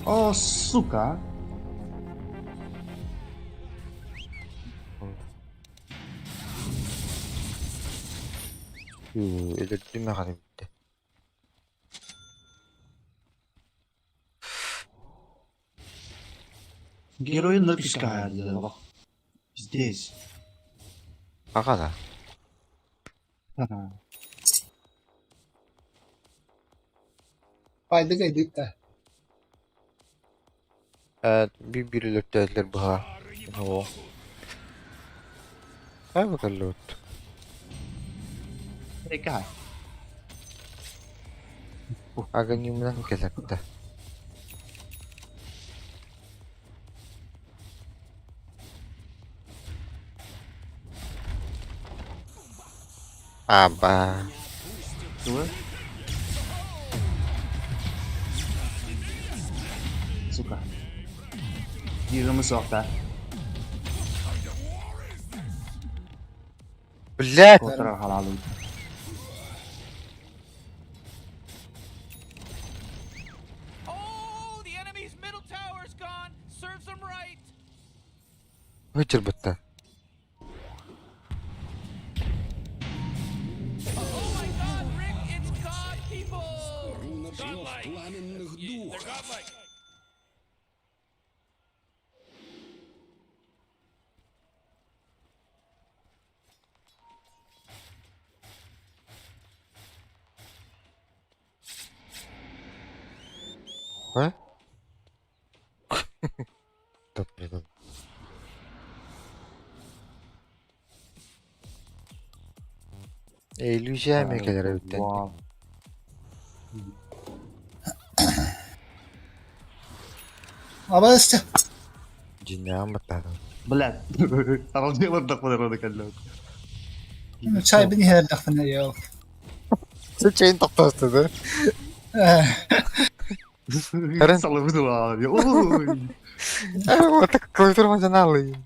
Oh, suka. Elirttiğime kadar bitti. Geri oyunları pişkayardı bak. Bizdeyiz. Kaka da. Fayda kaydık da. Evet, bir elirttiler bu ha. O. Hay bakalım. Pekal. Agak yumdan kesekte. Aba. Dua. Suka. Giri masukta. Blat. Kontrar halalı. Oh, the enemy's middle tower's gone. Serves them right. Hıçır bitti. Oh my God, Rick, it's God, people. Godlike. Yeah, they're godlike. Ha? Topladım. Eğileceğim ekelere bitten. Wow. Ama işte. Cinna matado. Belat. Ako di mantak mo na rin kalog. Çay beni her lafına ya. Sen şeyin toktostu. Karen. Salam itu ah. Ya, uy. Otak koydurmacan alayım.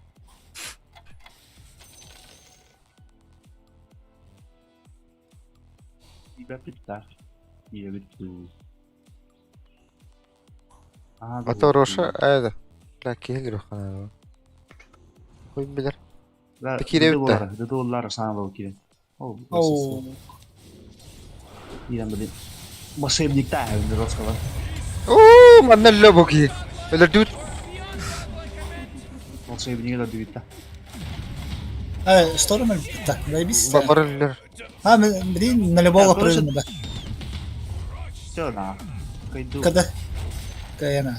Iba pita. Iya betul. Ah, Ata Roşa ayda. Laki gelir kana. Koy bilir. Peki de bitti. Itu dolar sana bawa kira. Oh, Oo. Iya betul. Masih dikta ya terus kalau. Oo, manallo boki. Öyle dude. Masih begini lah dikta. Story ما بتفتح بس Babariller. ها بدين نلبوغا Terus- بريزم ده Siya na. Kay do. كده كيانا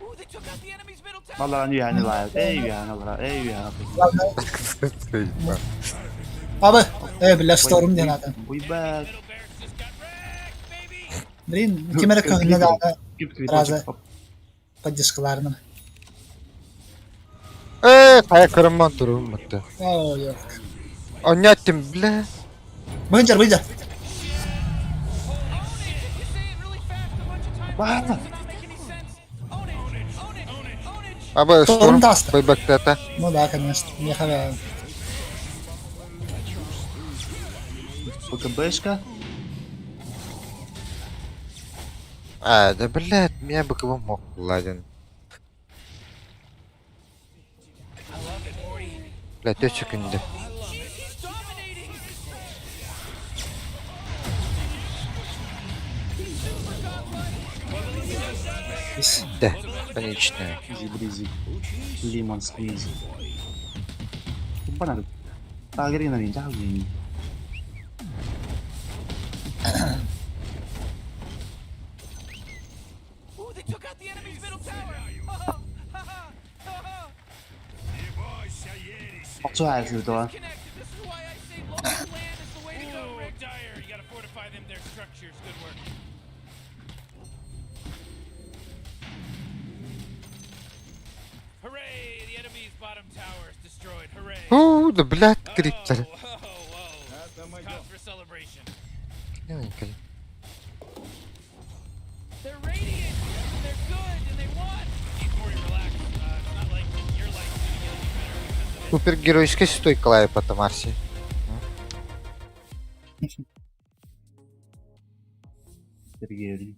Ooh, they took out the enemy's middle tower. Malah niya nila. Yan nila. Yan. ابا ايه بالله ستورم دي هذا We back. Middle barracks just got wrecked, baby. بدين كيما كان ندا Keep it. Raza. قدس كلارنا Kaya kırılma durum bitti. اوه يا Anyattım bile. بنجر بنجر You say it really fast a bunch of times. Wow. It does not make any sense. Own it. Own it. Own it. Own it. Aba Sorun storm. da hasta. Koy baktata. مو ذاك الناس يا خلا Pagka-best ka? Da bilet. Miya bakıbım mokladan. Bilet çıkındı. He's dominating. بس De. Ben içine. Easy breezy. Lemon squeeze. Kung pa na rin. Tagarin na rin. Tsaka yun. Ooh, they took out the enemy's middle tower. Pakso ayos nito ah. Connected. This is why I say local land is the way to go, Rick. Dire, you gotta fortify them their structures. Good work. Hooray! The enemy's bottom tower is destroyed. Hooray! Oo, da bilet kripler. Whoa. Cause for celebration. Ne var ki? They're radiant, and they're good, and they won. Tori, relax. It's not like your life's gonna get any better because of it. Супергеройская стойка по Марси. Sergeri.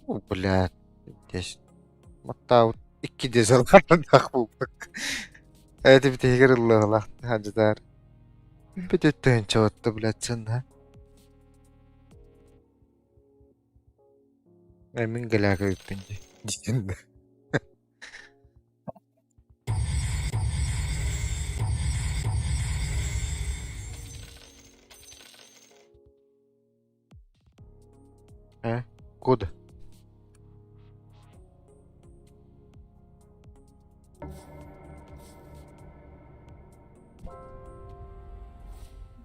Блядь. Десь. Hatta 2 dezalardan bulduk. Evet bir tehlikeli Allah'la. Hadi der. Bir de tön çavattı blядь, sen ha. Emin gelaka öpünce. Cidden. He? Good.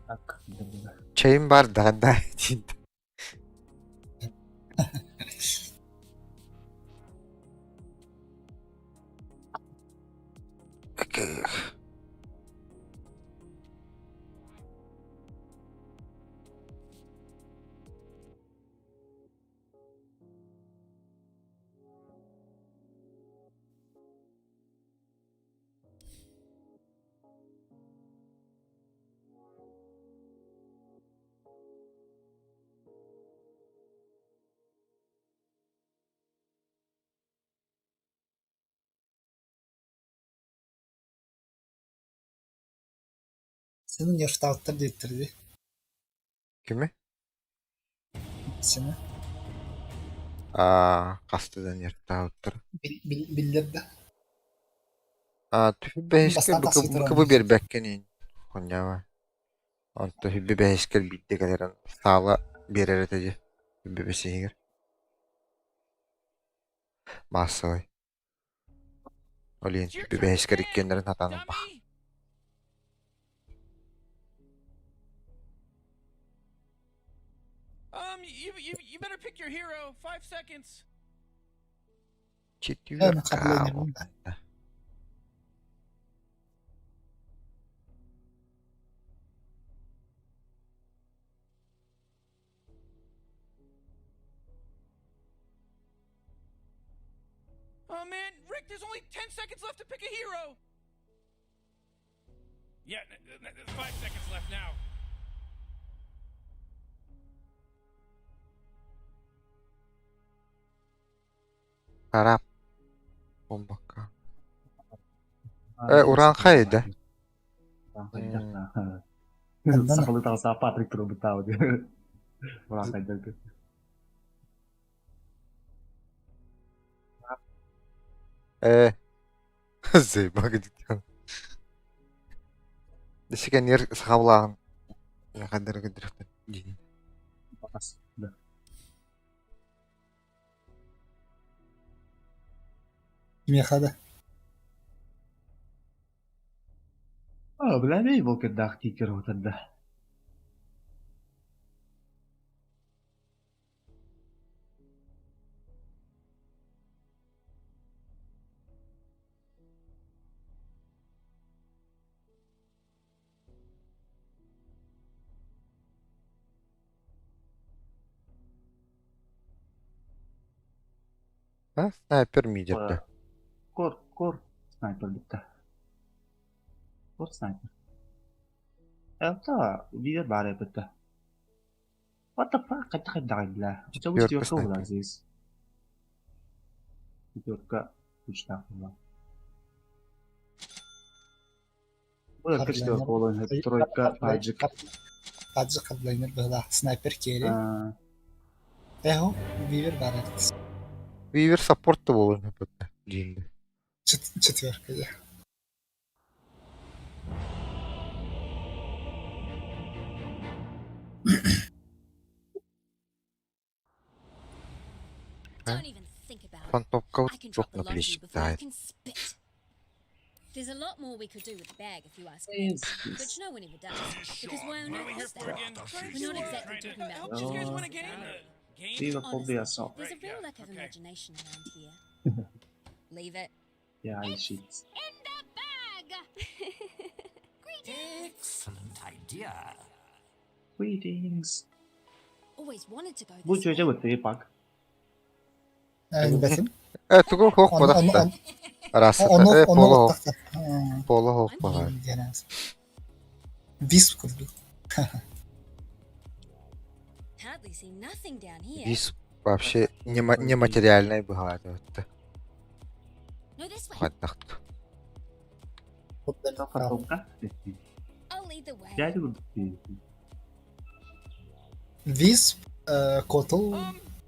Tak. Çayım var daha içinde. Senin yaştalıkta değittirdi. Kimi? Seni. Kastadan yırtta otur. Bildirdi. Tüfü beheşkel Bastan bıkı bir bekkenin. Konya var. Onta hübbi beheşkel bitti galeran. Sağla bir ereteci. Hübbi besihir. Masay. Olin It's your hübbi turn to beheşkel pick, ikkenlerin hatanın bak. dummy. You better pick your hero. 5 seconds. Çit Yani yürek kabul kavun. ederim. Oh man, Rick, there's only 10 seconds left to pick a hero. Yeah, there's 5 seconds left now. Harap. Bombaka. Orang kaydı. Orang kaydı. Ondan- Sakalı tahu siapa Patrick terus tahu dia. Orang kaydı tuh. Zeyba gidiyor. Desikan yer sakawlang. Ya kadar gedreften. Gini. Panas. Udah. Kim yakadı? Bilen iyi bu kedah kikir hotada. Ha? Sniper mi cepte? Kor sniper bitti. Kor sniper. Elta dia bare bitti. What the fuck? Kaçta lah. Coba Biar istiyor ke sniper. kau Aziz. Istiyor ka uçta kula. Bu da istiyor kolon hep troika pajik. Pajik kablayınır böyle sniper kere. Eho, Weaver barar. Weaver support da bolun hep öte. Gini. Четверка, ya. Don't even think about it. Phantom Scout I can çok drop the laundry napileşik before I dair. can spit. There's a lot more we could do with the bag if you ask me. Yes. Which no one ever does, because why on What are we earth here is for that? again? We're not exactly Trying to talking about help these guys win a games. game. Game? Viva Phobia Assault. There's a Right, real yeah, lack of okay. imagination around here. Leave it. Yeah, I shit. In the bag! Excellent idea. Greetings. Always wanted to go Bu this çocuğa way. betul pak. Bakayım. Tugu hok Onu, badak da. onu, Arası onu, da. onu, Polo hok. onu, Polo hok badak. Genel. Wisp kurdu. Hardly see nothing down here. Biz Вообще нематериальный бывает это. No, this way. Хаттахт. Тока тока. I'll lead the way. Дядю вурдук. Wisp, Kotal,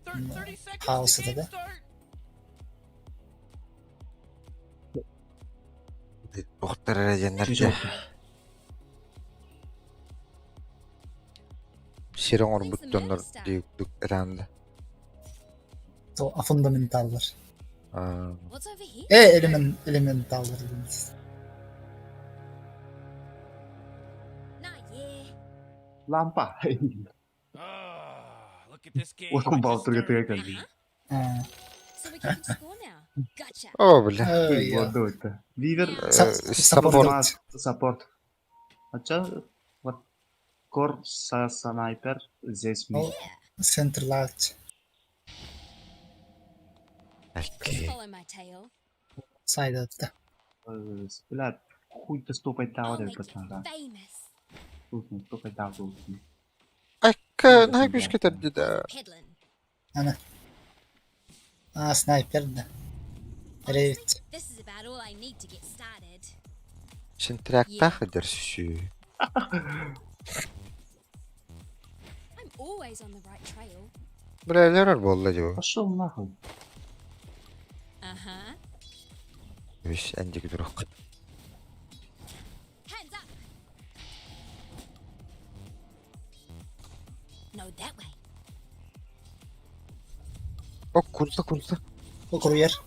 30 seconds House to game dedi. start. Доктор Реженер Күйші же. болса. Şirin butonlar düktük etendi. to fundamentallar. What's over here? Elementallar dediniz. Nah, yeah. Lampa. Look at this game. Oğlum, I just Baltır'ı started, götürüyor baby. Ha, So we can score now. Gotcha. O bile. öyle ya. Orada öyle. Weaver Support. support. Хотя вот Core Sniper здесь Oh. Center light. Okey. Follow my tail. Side out'ta. Бля, хуй-то стопать I'll дал make этот пацан, да? you famous. Слушай, стопать дал тут. Akka ne yapıyorsun getirdi de. Peddling. Ana. Aa sniper de. Evet. Honestly, this is about all I need to get started. Sen trakta hıdır şu. I'm always on the right trail. Buraya var bolla acaba. Пошел нахуй. Uh-huh. Üş encik duruk. Hands up. No, that way. O kursa. O courier.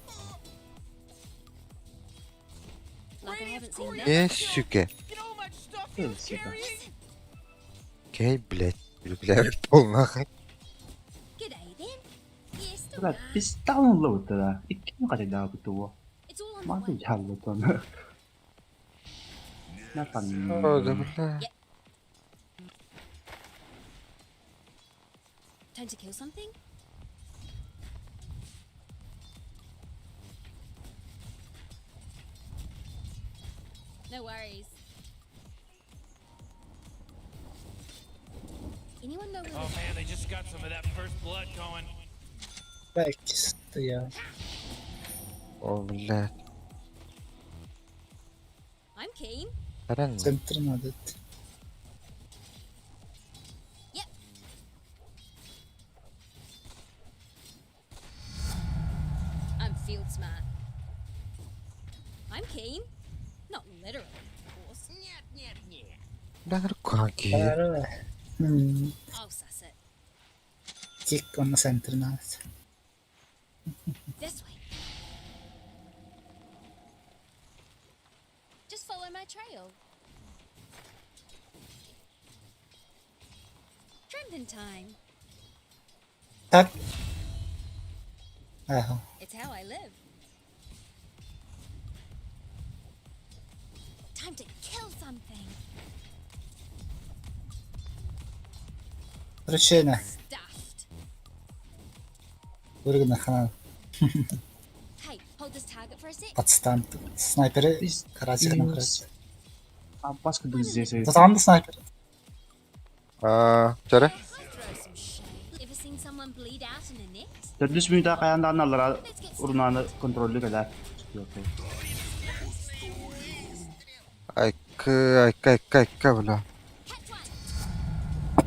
Like I haven't seen that. Ne süke. You know how much stuff you're Evet, süper. carrying? Key bilet. Yürükler olmak. G'day then. Yes, the Бля, пиздаунлоуд да. Икким кадай даа битүү. It's all on the Махи way. чаллуу тон. Напан. O da bile. Time to kill something? No worries. Anyone know where Oh man, they just got some of that first blood going. Belki sıktı ya. O bile. I'm keen. Eren mi? Center'ın adet. Yep. I'm field smart. I'm keen. Not literally, of course. Ben kanki. Kararı ver. I'll suss it. Kick onun center'ın adet. This way. Just follow my trail. Tramping time. Tak. Aha. It's how I live. Time to kill something. Rıçığına. Stuffed. Vurguna ha. Hey, hold this target for a sec. Patstan. Sniper'ı Biz- karacığına biz- kıracak. А баска да здесь. Tutandı sniper. Çare. Throw some shade. Ever seen someone bleed out in a net? 4 minute kayanda analara urunanı kontrollü kadar çıkıyor. Ayka bile. Catch one. I'll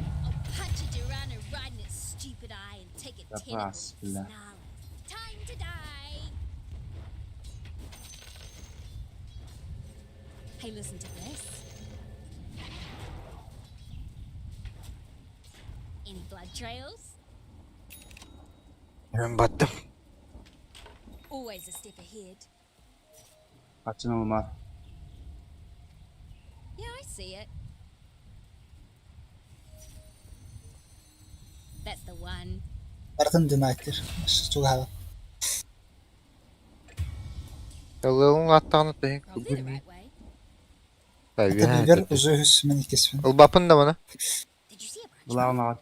punch a Durana right in its stupid eye and take a Yapmaz, tentacle billah. snarl. Time to die. Hey, listen to this. Any blood trails? Ben battım. Always a step ahead. Kaçınılmaz. Yeah, I see it. That's the one. Aratan dinaittir. Çok hava. Yolun attığını da Probably the right way. tabii. Hatta biber uzu hüsmeni kesmen. El bapın da bana. Did you see a branch? Bulağına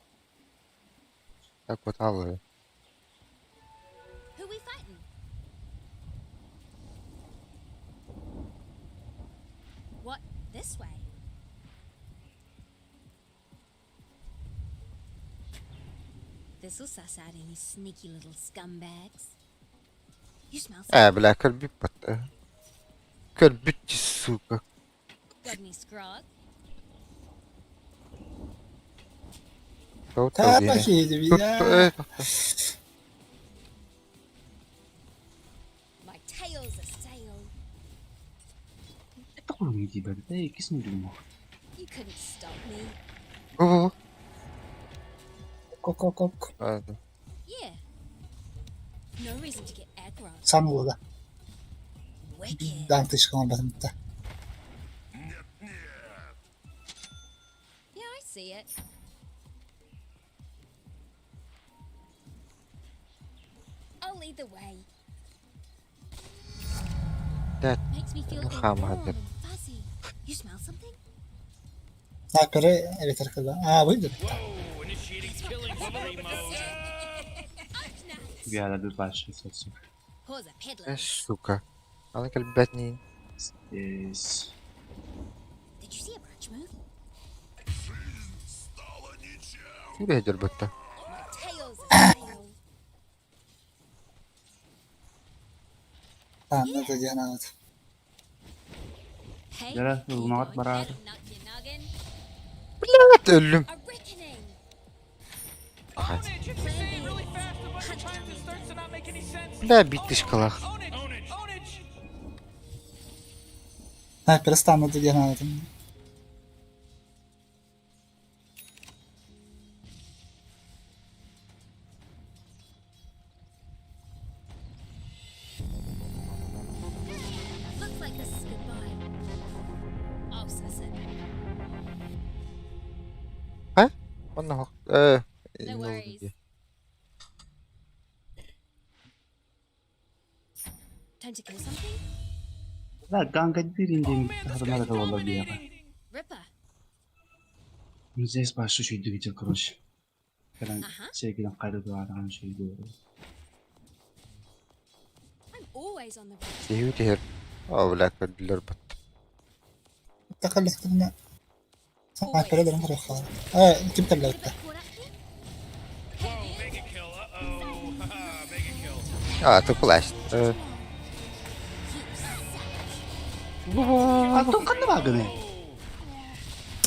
Tak bot alıyor. Who we fighting? What? This way? this'll suss out any sneaky little scumbags. You smell something? بلا كلب بط كلب السوق. Got any scrog? تو Tapak yedi bir ya. Evet. My tail's a sail. 딱 걸리는 게 이번에 때 키스는 좀 뭐. You couldn't stop me. Bu. Kok kok kok. Hadi. Yeah. No reason to get aggro. Sanlıda. Wicked. Dante çıkamadım da. Yeah, I see it. I'll lead the way. That Makes me feel Muhammad. warm and fuzzy. You smell something? Sniper'ı evet arkadaşlar. Buydu. Whoa, initiating killing spree mode. Bir ara bir başlıyor olsun. Pause a peddler. suka. Ana كلب باتنين. Yes. Did you see a branch move? شو بهدر البتة؟ My tail's a sail. Anladı canım. Hey, Yara, you vurmak going beraber. out and knock your noggin? لا تقلم. A reckoning. Ownage, it's saying really fast a bunch of times it starts to not make any sense. لا بيتش كلاخ. Ownage, ownage, ownage. Sniper'ı anladı canım. Looks like this is goodbye. I'll suss it. والله No worries. Time to kill something? لا kanka birinde Oh man, this harına guy's da olabilir ya. dominating. Ripper. Здесь başlı şey duyacak короче. Falan Aha. sevgiden kaydediyorlar şey diyor. I'm always on the run. يهو تهر. ولا كلب الربط. تخلص لنا. Sniper'ı da mı rakı? Kim A teller bit etti? caught up here? Whoa, mega kill. Uh-oh. Haha, mega kill. تقلعش. Attım kandı var gene.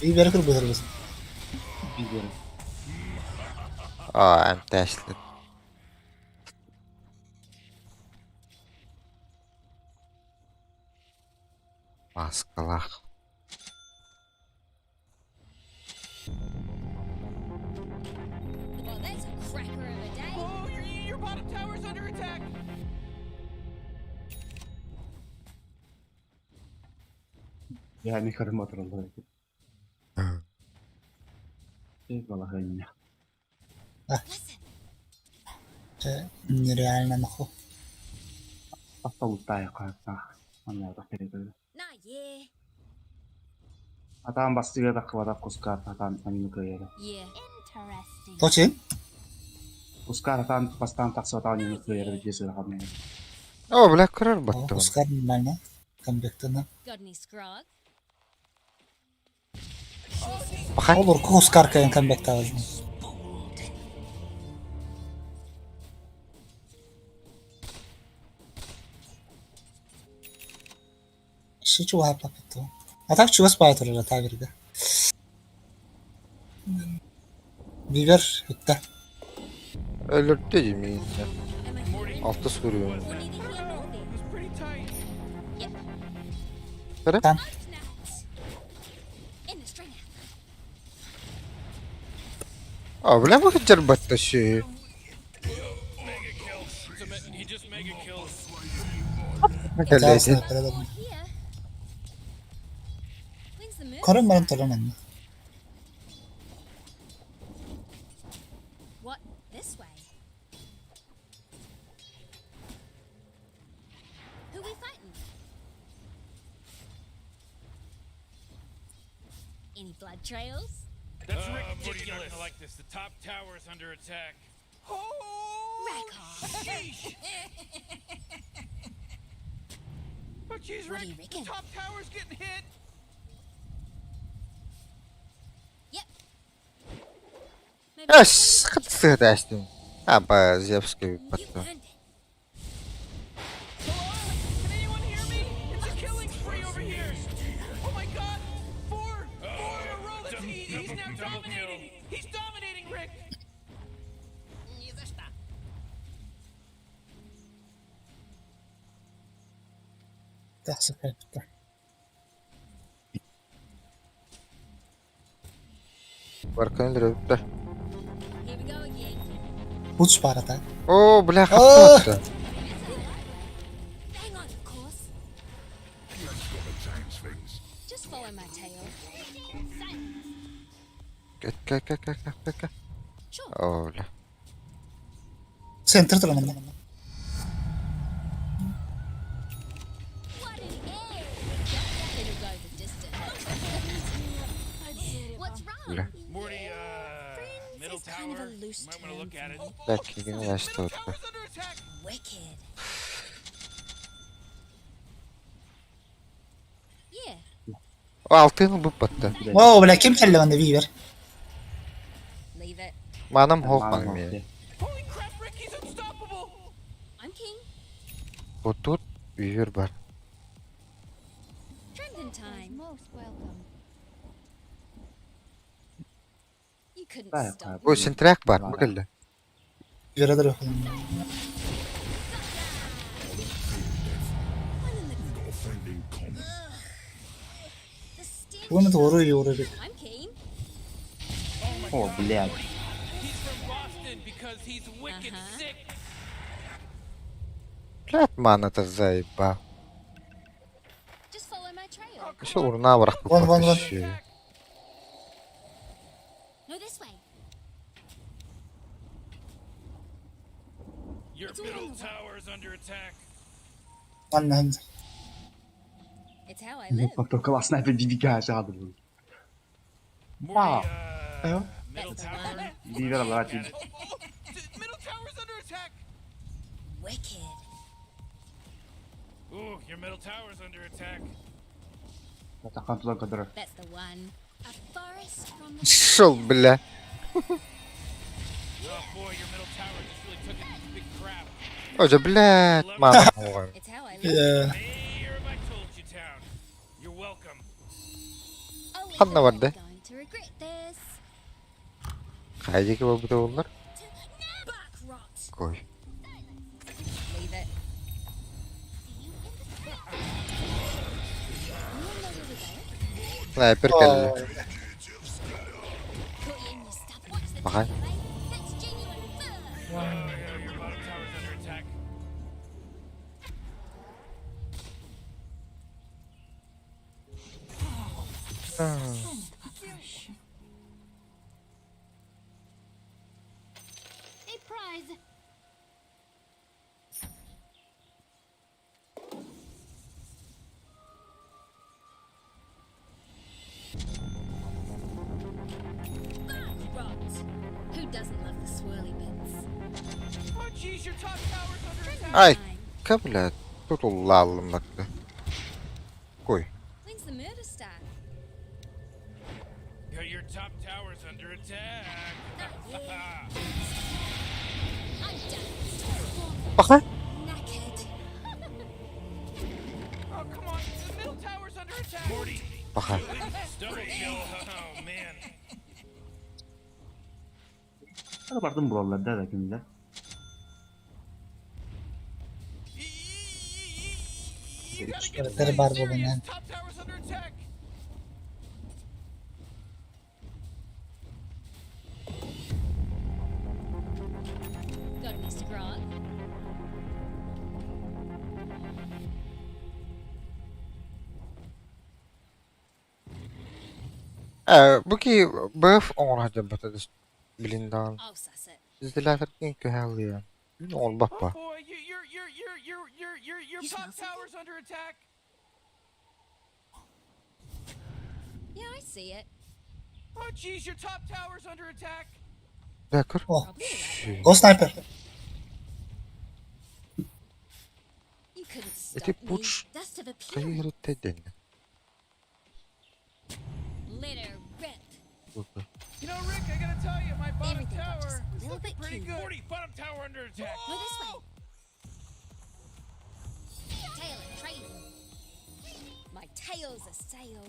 İyi bir rakı bulur biz. Biliyorum. عم تاشلت. Maskalar. Well, that's a cracker of a day. Whoa, your bottom tower's under attack. Yani karım hatırladı. Eyvallah yine. Listen, Реально нахуй. Hatta ultaya kartına. Anladım передаю. nah, yeah. Атаан бас тэгээд авах бадаа Кускар атаан амин каяра. Yeah. Interesting. Точен? Кускар атаан бас таан такс атаан амин каяра гэжсэн хамна. بلا كرر بطل. Oscar нормально. Камбектана. Got any scrog? Olur ki Oscar kayın comeback'ta lazım. Şu чуга папето. А так чуга спайтер уже тагерге. Biber bitti. Ölürtü yemeğini. Am I hearing? Altta soruyor. We'll need to heal all It was pretty tight. Tamam. Snaps. In the stringer. بلا ما كنجر بطل شيء. Mega kill. He just mega kills. ما Daha كان sniper adam. Here. When's the move? Karın benim toramanım. What? This way? Who we fighting? Any blood trails? That's Ridiculous. ridiculous. I like this. The top tower is under attack. Oh! Rack off. Sheesh! But geez, What do Rick, you reckon? the top tower's getting hit. Yep. Maybe Sıkıntısı da açtım. Aba Zevski you battı. earned it. Hello? Can anyone hear me? It's a killing spree over here. Oh my god! Four in a row. He's now dominating. He's dominating, Rick. Nie za šta. تحصل حاجة. Barkan öldürüp de. Here we go again. Uç bara da. Oo bırak Aa! attı. Hang on, of course. Just follow my tail. Gel. Sure. Öyle. Center tulalım. What an air! It'll go the distance. What's Öyle. wrong? Morty, middle is kind of tower. a loose Might want to look term at it. Belki yine başta Middle orada. tower's under attack. Wicked. Yeah. O altını bu battı. واو بلا كم حل من فيبر. Leave it. Manam Malum Hawkman oldu. mi? Holy crap, Rick, he's unstoppable. I'm king. Bu tut büyür var. Trending time. Most welcome. You couldn't Bayağı stop Bu me. sintrak var mı kıldı? فيبر هذا روح. One in the The stench. bunu doğru yoruyor. I'm keen. Oh, блядь. He's from Boston because he's wicked Uh-huh. sick. Lat manata zayıba. Just follow my trail. Şu uğruna bırak bu Van. patlışı. No, this way. Your middle tower's under attack. Anne. It's how I live. Bak, to классная подвигайся, адрес. Morty, Ayo. middle That's tower. one. Вивера, брат. Middle tower's under attack. Wicked. Ooh, your middle tower's under attack. Atakan tuzak kadar. That's the one. A forest from the Şol bile. Oh boy, your middle tower just really took a big crap. Hoca bile. Manam Hawkman. It's how I live. Mayor of I told you town. You're welcome. Oh, we Kan da var are de. going to regret this. Kaydı ki bu da onlar. Back rot. Koy. Leave it. Sniper geldi. Put you in your stuff. Watch the Bakay. tail, eh? That's genuine fur. Oh yeah, your bottom tower's under attack. A prize. Back rot. Who doesn't love the swirly bits? Oh jeez, your top tower's under attack. Ay. Time. Kabul et. Tutullu alınmakta. Koy. When's the murder start? Your top tower's under attack. I'm done. Bakın. Knackered. Oh come on, the middle tower's under attack. Morty, Bakın. double kill. Oh man. Hadi baktım buralarda da kimde. You gotta get Karakter var bu serious. bunun. Top tower's under attack. Got Mr. Grant. Bu ki böf ona hacı batadız. Bilindan. I'll suss it. İzdiler en köheli ya. Ne ol bak Oh bak. boy, your You top smell something? tower's under attack. Yeah, I see it. Oh jeez, your top tower's under attack. Bakır. Oh. Probably the right way. Go sniper. You couldn't stop Eti me. puç. Dust of a pew. Kayırı tedin. Let her rip. Bakır. You know, Rick, I gotta tell you, my bottom Everything got tower just a is little looking bit pretty cute. good. 40, bottom tower under attack. Go this way. Tail and trailing. My tail's a sail.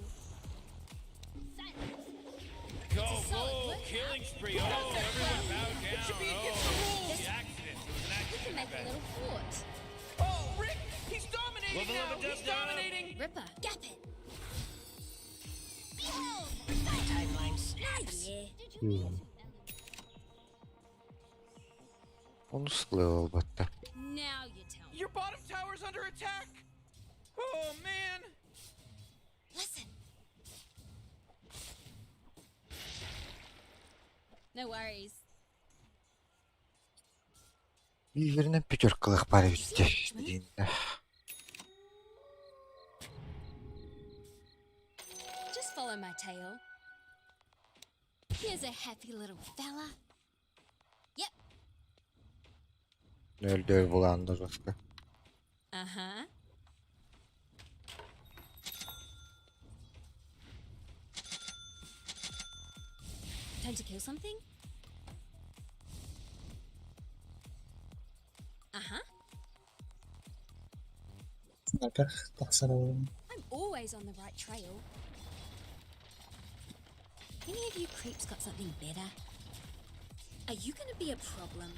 Go, It's a solid go, workout. killing spree. Oh, everyone bow down. It should be against the rules. The accident. It was an We accident. can make a little fort. Oh, Rick, he's dominating Level now. up and He's dust down. dominating. Ripper, gap it. Timeline snaps. Yeah. Onu sıkılıyor elbette. Now you tell me. Your bottom tower's under attack. Oh, man. Listen. No worries. Birbirine pütürkülük var dediğinde. Just follow my tail. Here's a happy little fella. Yep. Öldür bulandı Rıfkı. Uh-huh. Time to kill something? Uh-huh. Sniper. Baksana oğlum. I'm always on the right trail. Any of you creeps got something better? Are you gonna be a problem?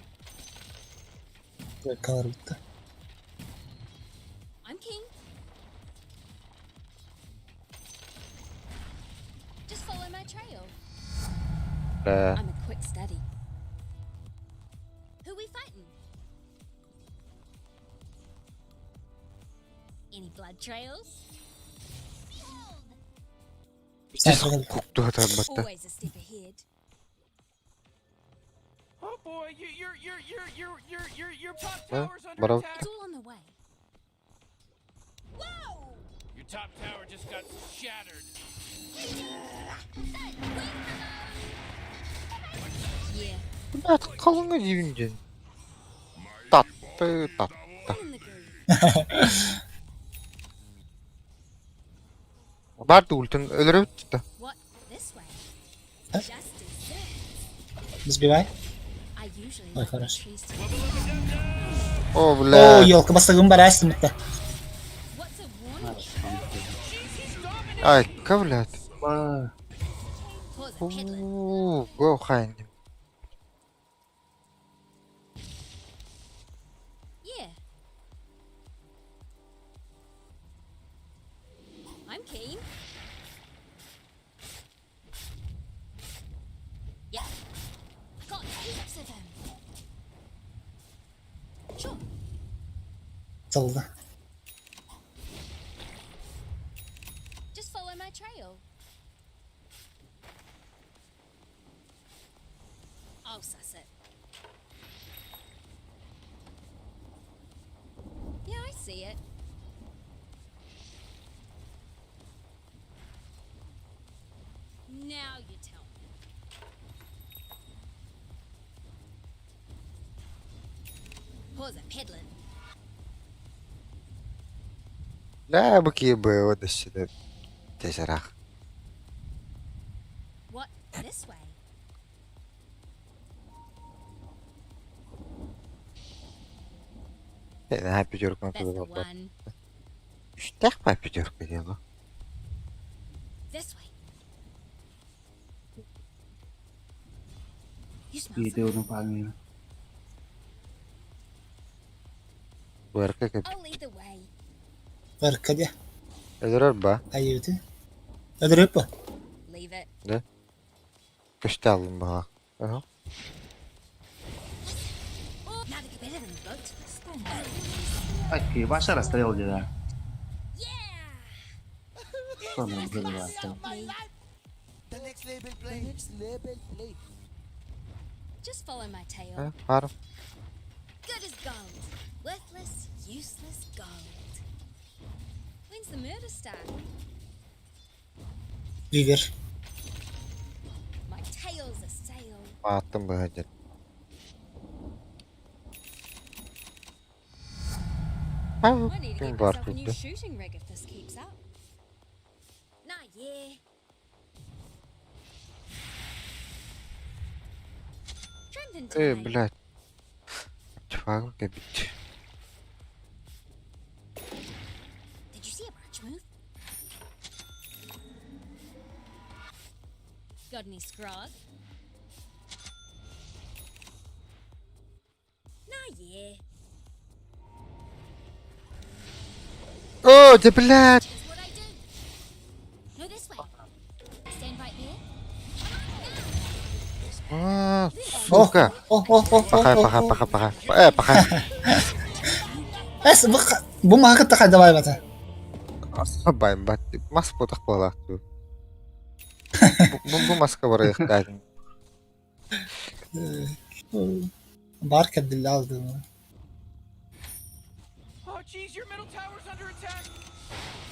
Kalır bitti. I'm keen. Just follow my trail. I'm a quick study. Who we fighting? Any blood trails? Sniper geldi. Koktu elbette. Always a step ahead. Oh, boy, your top Huh? tower's under Bravo. attack. It's all on the way. Whoa! Your top tower just got shattered. Yeah, Artık kalını yiyince. Tatlı tatlı. in the groove. Vardı ultin ölür öttü. What? This way? Huh? Just as soon. Biz bir ay. I usually Ay, like the хорошо. trees to O Oo bile. yolka bastığım var açtım bitti. What's a warning? Ay kabul et. Bah. Pause a peddler. Uuu go hain. Yeah. I'm keen. Yeah. Got heaps of them. Sure. Çaldı. Just follow my trail. I'll suss it. Yeah, I see it. Now you tell me. Pause a peddling. لا بكي بودي الشدد. تجرح. What? This way? Ben hep bir That's the kontrol var. one. İşte hep bir diyor. This way. You smell Video something. ng pangin. Bu erkek hep I'll lead the way. Ver kadi. ölür ba. Ayırdı. Öldürüp bu. Leave it. Köşte alın bana. Aha. Oh, now to get better than a boat. Ay, basta rasta yol dyan. Yeah! Sonra böyle var. The next label play. The next label play. Just follow my tail. Ha, harım. Good as gold. Worthless, useless gold. When's the murder start? Viver. My tail's a sail. Attım bu hacet. Ha, I need to kim get var myself a new burada? shooting rig if this keeps up. Nah, yeah. Strengthen ايه time. блядь. اتفاق قبيت. Did you see a branch move? Got any scrog? Nah, yeah. اوه ده بلاد. Here's what I do. No, this way. Stand right there. Сука. اوه اوه اوه Pakai, اوه pakai, اوه pakai, pakai. Pakai. بس بوم هاك تقعد باي متى Baik banget. Mas potak bola tuh. Bu mas kabar ya kan. بارك بالله العظيم. Oh, jeez, your middle tower's under attack.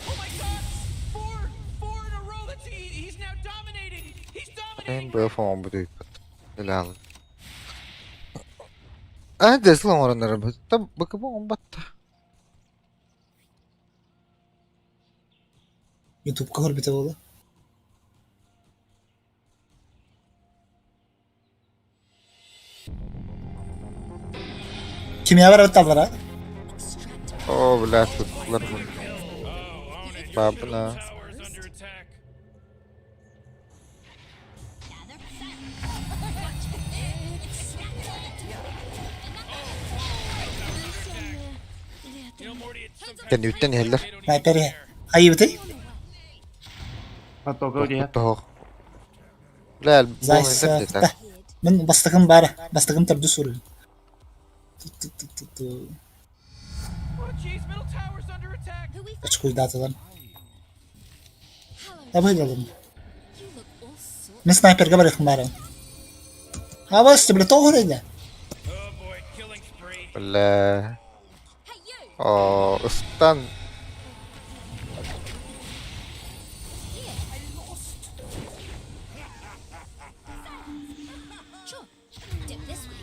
Oh my god! Four in a row. He's now dominating. He's Ben dominating. böyle falan bu değil. Helal. Ah, deslan oranlara bak. Tabi bakıp on battı. يوتيوب كهر بتقوله kimya var tabii. Oh, bilah tuttular bunu. Babına. Tower's under attack. You know, Morty, it's some kind Kan yuten heller. سنايبر خيبتي حطوا كودي هات Tuh. Bilal, bu زي oyunda bir de. من بستقم بارح بستقم تبدو سوري Oh, jeez, middle tower's under attack. Who we kaç kuy datadan Hello. ya böyle oğlum You look all sort. من سنايبر قبل يخم بارح ها بس تبي طوهر إلا Oh boy, killing spree. Bilal. Hey, you. Oh, ıstan. Sure. Dip this way.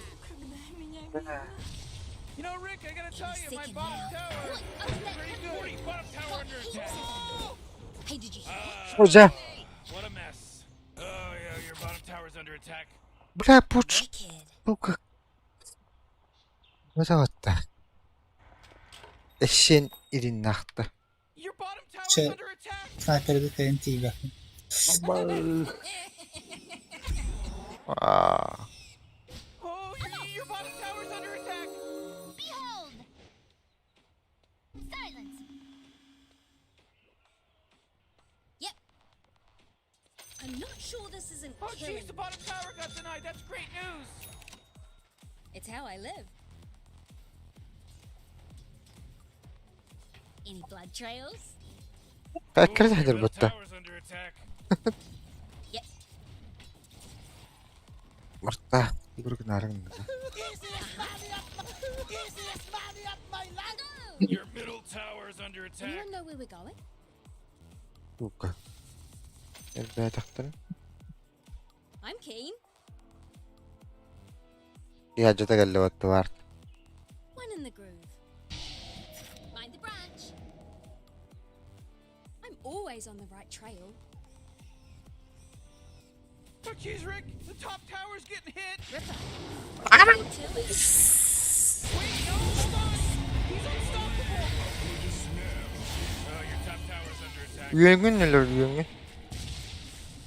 You know, Rick, I gotta tell you, my Second bottom now. tower Look, up at that pretty good. Morty, bottom tower under attack. Hey, did you hear that? Hoca. What a mess. Oh yeah, your bottom tower's under attack. Bilal puç. Wicked. Bu kı. Ne zamandı? Eşeğin irin aktı. Your bottom tower's Şey- under attack. سنايبر دي كان تيجا Aa. Oh, your bottom tower's under attack. Behold! Silence! Yep. I'm not sure this isn't Oh, killing. jeez, the bottom tower got denied. That's great news. It's how I live. Any blood trails? Tأكدت Your هذا middle البتة. tower's under attack. Yep. مرتاح. يقولك نارن. Your middle tower's under attack. Anyone know where we're going? Buka. Elbette taktın. I'm keen. في حاجة تقل واتوارت. One in the groove. Mind the branch. I'm always on the right trail. Oh, jeez, Rick, the top tower's getting hit. Ripper. Wait, no, hold on. He's unstoppable. Oh, your top tower's under attack. Yengin neler yengin?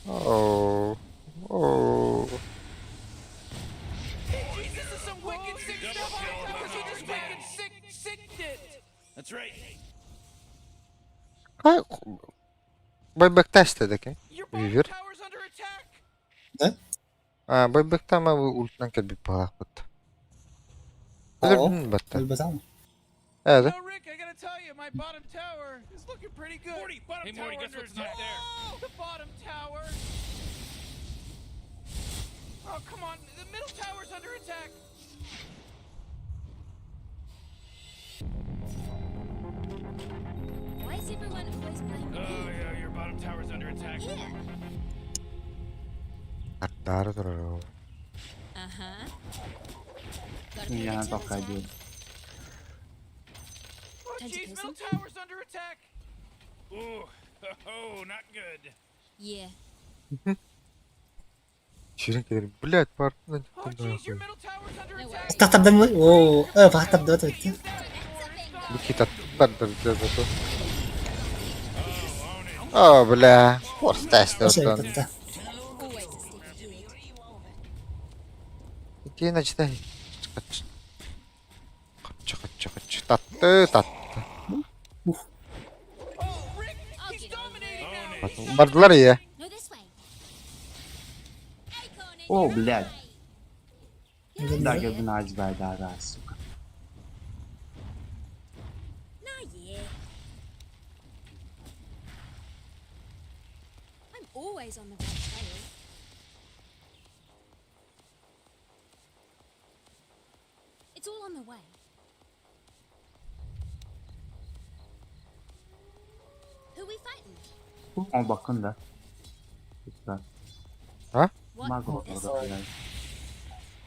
Oh. Oh. Jeez, this is some wicked sick stuff. Because he just wicked sicked it. That's right. Kay. Baybakta istedeki. Your bottom Vivir. tower's under attack. Ah, baybakta ama bu ultdan kelbi parak battı. Neler bunun battı? البتاع Evet. No, Rick, I gotta tell you, my bottom tower is looking pretty good. Morty, bottom tower guess what's not there? Oh, the bottom tower. Oh, come on, the middle tower's under attack. Why is everyone always blaming Oh me? yeah, your bottom tower's under attack. Here. Hatta durar o. Uh-huh. Gotta Hindi pay na the tills, napaka right? dude. Oh, Time to jeez, kill middle something? tower's under attack. Ooh, oh, not good. Yeah. Şirin gelirim. Блядь, pardon. Oh, jeez, your middle tower's under No attack. worries. Tahtabdan mı? Oo, tahtabda da bitti. Bu kitap bandır dedi. Oh, bля. Force test O şey отдан. bitti. Always a sticky hit. Иди начитай. Kaç. Kaç. Tattı. Oh, Rick, he's dominating now. Vardılar ya. No, this way. Acorn in О, your блядь. way. Да, я бы назвал, да, сука. Nah, yeah. I'm always on the right trail. It's all on the way. Who we fighting? Ama bakın da. Lütfen. What? Magro This orada way. falan.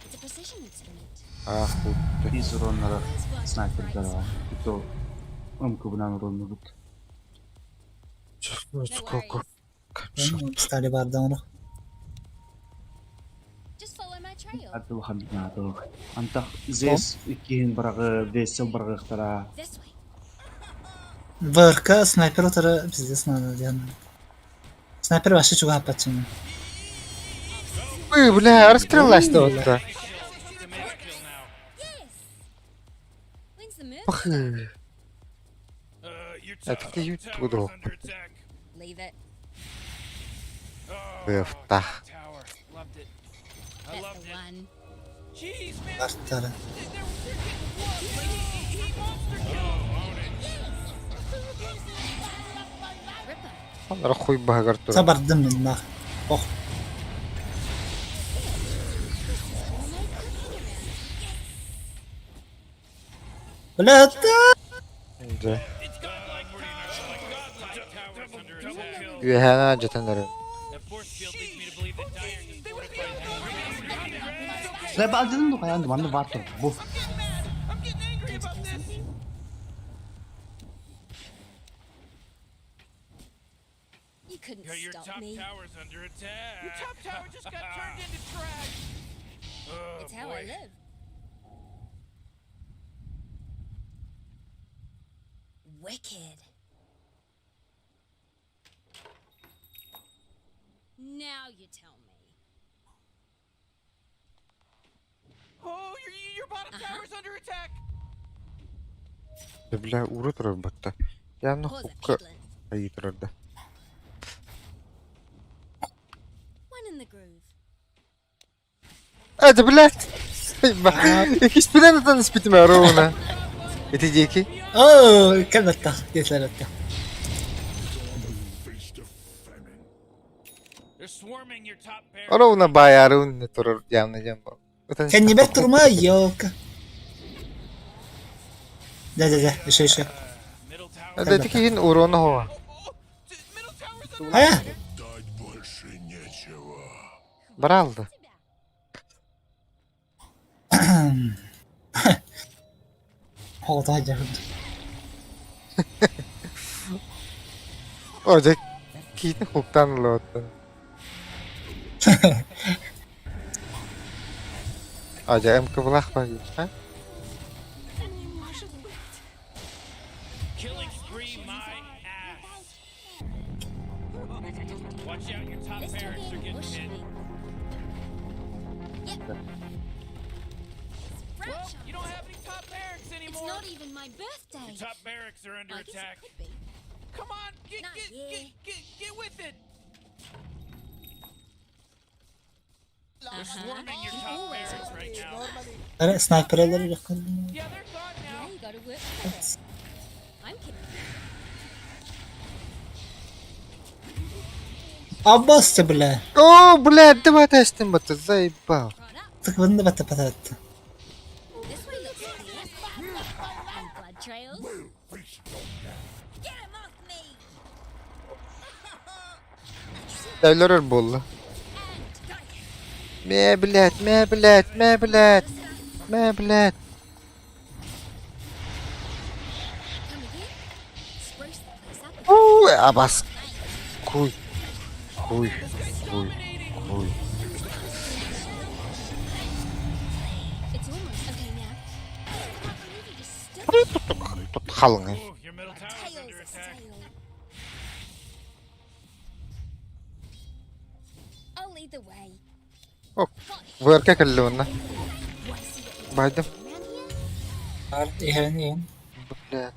It's a precision instrument. Ah, bu. Bir sürü onlara Always worked with sniper'lar bright var. Bir de o ımkıbından vurulmuş. No worries. Stali barda onu. Just follow my trail. Hadi bakalım bir tane daha. Anta zes ikihin bırakı, vesel bırakıklara. This way. Vırka sniper otarı bizde sniper diyen. Sniper başta çok hapatçım. Ой, бля, расстрелялась что вот. Yes. When's the move? Ах, Your это ты YouTube. Leave it. Öfta. Tower. Loved it. I That's loved the it. one. Jeez, man. Artları. He monster killed. Ripper. Onlara хуй багарту. Sabardım minnak. Oh. Ulan Önce. It's got like godlike towers under attack. Üyehana cetenleri. The force field leads me to believe that Dyer's is fortified. Ve bazılarının da kayan dumanlı var tabii. Bu. I'm getting angry about this. You couldn't Your stop top me. tower's under attack. Your top tower just got turned into trash. Oh, It's how I live. Wicked. Now you tell me. Oh, your bottom tower's under attack. Bля, урутро батта. Явно Pause it, хукка Piglin. ayıtırdı. One in the groove. Это, блядь! Якісь пінети не спітиме ровно. Эти діки. Oo, kalmatta. Yeter hatta. They're swarming your top pair. Ровно bayarı ne durur yanlayacağım. Sen niye durma yok. De. Bir şey. Middle tower. Dedi ki yine uronu hova. Middle tower's under Ha? Baraldı. Havada acayip. Ocak kini huktan lotu. Acayip kıvlak bagi. Ha? killing spree my ass. Watch out, your top This barracks are took getting bush hit. me. Yep. Well, Fraction. you don't have any top barracks It's anymore. not even my birthday. Your top barracks are under I guess attack. it could be. Come on, Not yet. get with it. They're Uh-huh. swarming your You top always barracks want right to. now. Hani sniperleri yakaladım. Yeah, they're gone Yeah, now. you gotta work for it. I'm kidding. Abbas bile. О, блядь, давай тестим это, заебал. Right up. Tıkvını da batı patattı. This way looks clear. And blood trails. Get him off me! Devler bolla. And got you. Me, блядь. Come again? Spruce the place up. Uuu, abas. Kuy. Tut kalın. Your middle tower's Tails under a attack. sail. I'll lead the way. Oh, bu erkek elli bunlar. Want to see what we Baydım. do around here? Var ihanin. Böyle.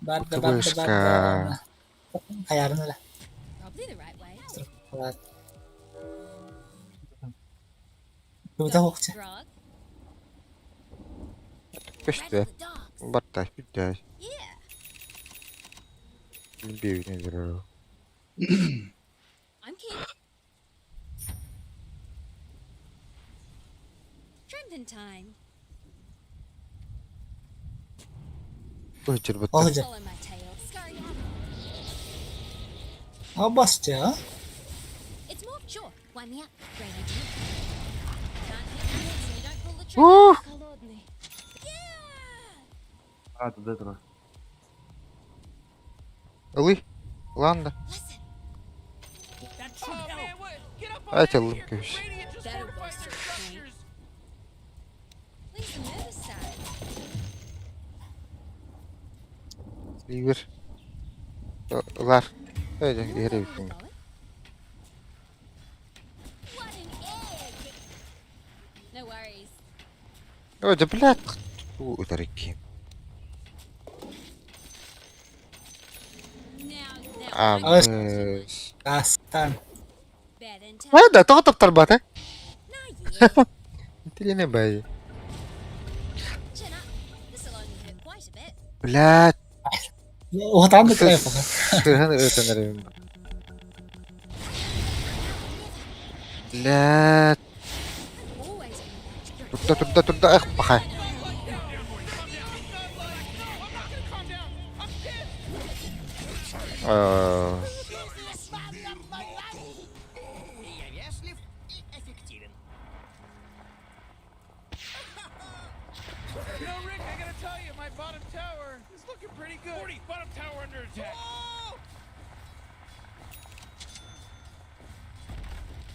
Barda Otobüska. barda. Ayarını lah. Probably the right way. Var. Bu da hokça. Grog, Köşte. ready for the dogs. Batta. Güzel. Yeah. Bir nedir o? I'm keen. Trembling time. Hıcır batta. Hocam. Follow my tail. Scurry out. Ha basça. It's more sure. Wind me up. Great idea. Can't hit me so you don't pull the Oh. trigger. Холодный. Yeah. Hadi de dur. Ilıy. Ulan da. Listen. That should help. Man, what? Get up on Ay that çaldım here. köş. Radiant just That'll fortified bust their your brain. structures. Leave some nervous side. Bir. Ular. Öyle yere bitsin. What an egg! No worries. Öyle blät. Bu utar iki. Now, Abis. Kastan. bed and tell. Hadi tatap terbat ha. Not yet. Diline bay. Chin up. This'll only hurt quite a bit. Blät. O tam da kaya fakat. Sırhan öğretenlerim. Blät. Always been a match. Turda. Ah bakay. I'm not gonna calm down. I'm pissed. You know, Rick, I gotta tell you, my bottom tower is looking pretty good. 40, bottom tower under attack.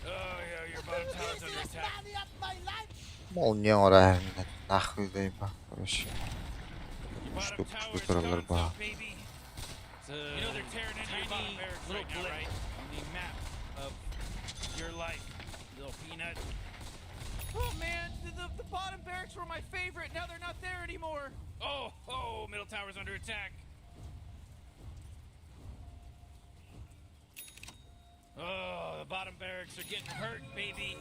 Oh, yeah, your bottom tower's under attack. Molnya oraya. Nahvideyim bak. Barış. Your bottom Stop, tower's stop, going stop, up, baby. You know they're tearing into your bottom barracks right now, right? On the map of your life, little peanut. Oh man, the bottom barracks were my favorite. Now they're not there anymore. Oh, middle tower's under attack. Oh, the bottom barracks are getting hurt, baby.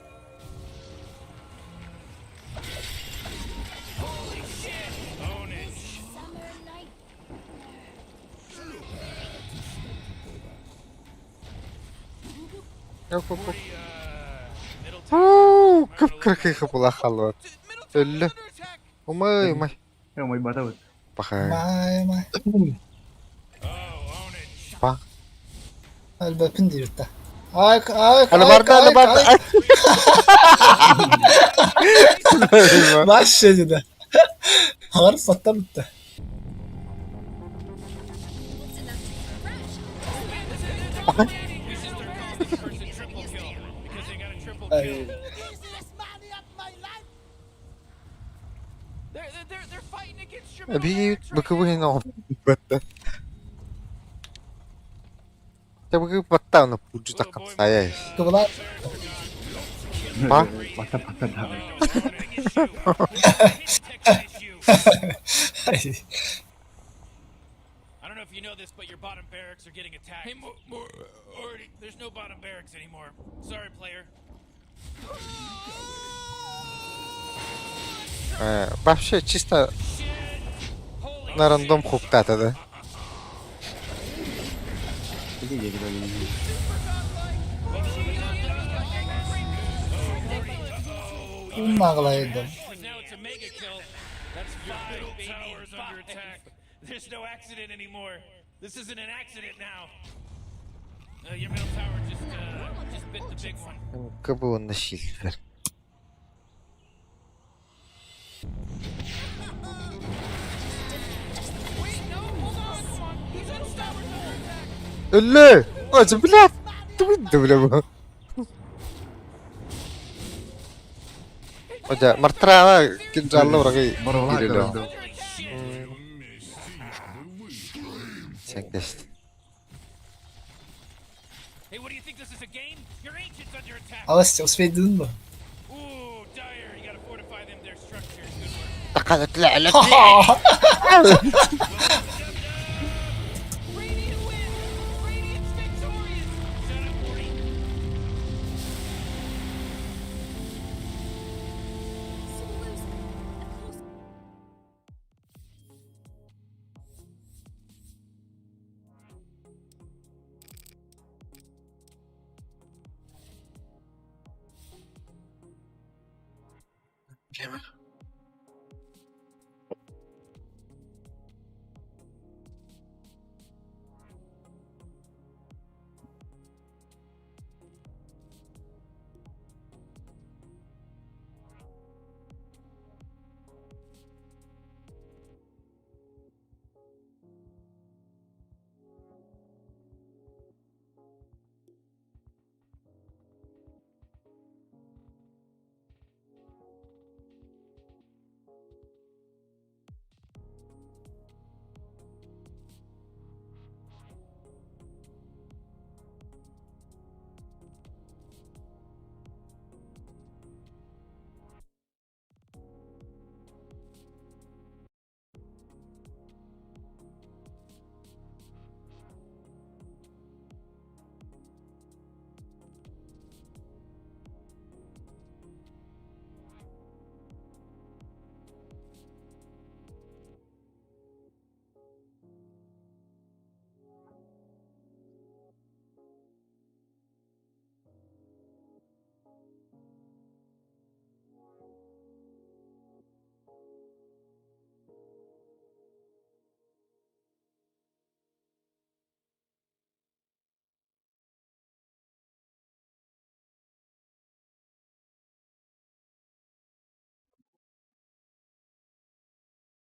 Holy shit! Ownage. Summer night. Yok yok yok. Middle tower. Kıpkırık kapılar halvat. Middle tower's Öyle. under attack. Umay. Yung may bata. Bakay. May. Oh, ownage. Bak. Albapın yurtta. Ay. Alabarda. Baş dedi. Har fatta bitti. It's enough to crash. This is their first triple kill because they got a triple kill. Ay. They're fighting against your middle Bir barracks right bakıbı now. ne batta. Ya bakıbı batta onu pucu takam saya. Kıvılar. Bak. Bata daw. Ay. I don't know if you know this, but your bottom barracks are getting attacked. Hey, Morty, there's no bottom barracks anymore. Sorry, player. Вообще чисто Holy на рандом хуктат да. Hindi, hindi ko yun. Umağlaydım. Now it's a mega kill. That's five towers under attack. There's no accident anymore. This isn't an accident now. Your middle tower just bit the big one. Kabuğunda şilfer. Wait, no, hold on, come on. These other towers under attack. Ölle! Acı bile. Tıbıdı bile bu. Hoca martrava kinjalla orangnya Baru lah gini kalau dong. itu. Sen kestin. Hey, what do you think this is a game? Your ancient's under attack. Alas, uspay dun ba? Ooh, dire. You gotta fortify them, their structure. Good work. Takalat lalat. Radiant wins! Radiant's victorious! Shut up, Morty. Sore loser. Of course.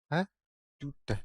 Hah? Udah.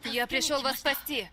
Я пришел вас спасти.